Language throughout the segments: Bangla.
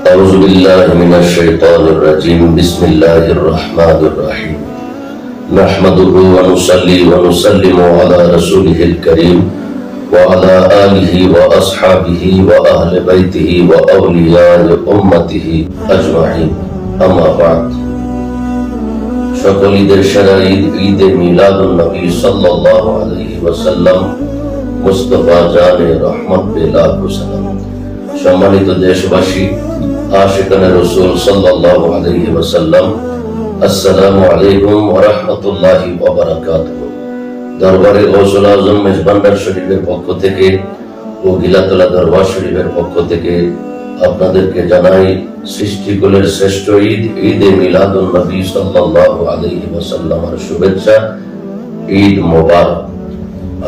أعوذ بالله من الشيطان الرجيم بسم الله الرحمن الرحيم نحمده ونصلي ونسلم على رسوله الكريم وعلى آله وأصحابه وأهل بيته وأولياء أمته أجمعين أما بعد সকল ঈদের সেরা ঈদ ঈদে মিলাদুন নবী সাল্লাল্লাহু আলাইহি ওয়াসাল্লাম মুস্তাফা জানে রহমত বিল্লাহ সালাম। সম্মানিত দেশবাসী, আশিকানে রাসূল সাল্লাল্লাহু আলাইহি ওয়াসাল্লাম, আসসালামু আলাইকুম ওয়া রাহমাতুল্লাহি ওয়া বারাকাতুহু। দরবারে গৌসুল আজম মেজবান্ডার শরীফের পক্ষ থেকে ও গিলাতলা দরবার শরীফের পক্ষ থেকে আপনাদেরকে জানাই সৃষ্টিকুলের শ্রেষ্ঠ ঈদ ঈদে মিলাদুন নবী সাল্লাল্লাহু আলাইহি ওয়াসাল্লামের শুভেচ্ছা। ঈদ মোবারক।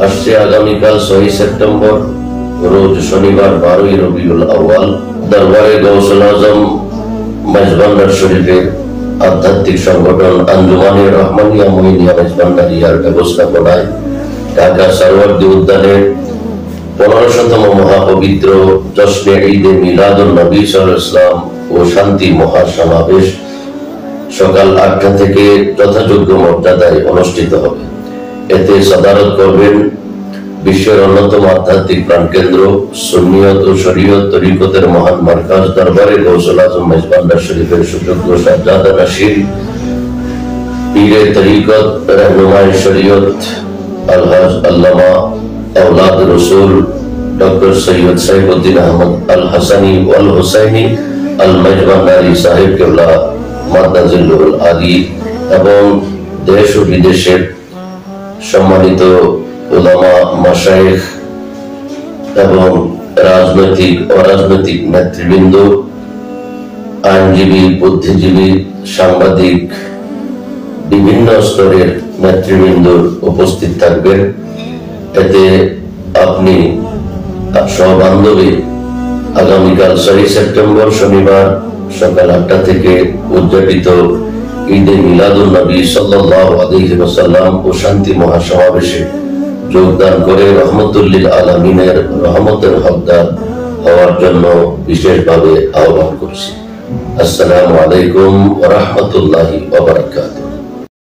আসছে আগামীকাল 6 সেপ্টেম্বর রোজ শনিবার 12 রবিউল আউয়াল দরবারে গৌসুল আজম মেজবান্ডার শরীফের আধ্যাত্মিক সংগঠন আঞ্জুমানে রহমানিয়া মুইনিয়া মেজবান্ডারিয়ার ব্যবস্থাপনায় ঢাকা সারওয়ার্দী উদ্যানে 15শতম মহাপবিত্র জশ্নে ঈদে মিলাদুন নবী সাল্লাল্লাহু আলাইহি ওয়াসাল্লাম ও শান্তি মহাসমাবেশ সকাল 8টা থেকে যথাযোগ্য মর্যাদায় অনুষ্ঠিত হবে। এতে সদারত করবেন বিশ্বের অন্যতম আধ্যাত্মিক প্রাণকেন্দ্র সুন্নিয়ত ও শরীয়ত তরিকতের মহান মারকাজ দরবারে গৌসুল আজম মেজবান্ডার শরীফের সুযোগ্য শাহজাদা নাশির পীরে তরিকত रहनुमाए শরীয়ত আলহাজ আল্লামা औलाद रसूल डॉक्टर सैयद सैफुद्दीन अहमद अल हसनी वल हुसैनी अल मेजबांडारी साहिब केवला मादाजिल्लुल आली এবং দেশ ও বিদেশের সম্মানিত উলামা মাশায়েখ এবং রাজনৈতিক অরাজনৈতিক নেতৃবৃন্দ, আইনজীবী, বুদ্ধিজীবী, সাংবাদিক, বিভিন্ন স্তরের নেতৃবৃন্দ উপস্থিত থাকবেন। এতে আপনি সহবান্ধবে আগামীকাল 6 সেপ্টেম্বর শনিবার সকাল 8টা থেকে উদযাপিত ঈদে মিলাদুন নবী সাল্লাল্লাহু আলাইহি ওয়াসাল্লাম ও শান্তি মহাসমাবেশে যোগদান করে রহমতুল লিল আলামিনের রহমতের হকদার হওয়ার জন্য বিশেষভাবে আহ্বান করছি। আসসালামু আলাইকুম ওয়া রাহমাতুল্লাহি ওয়া বারাকাতুহু।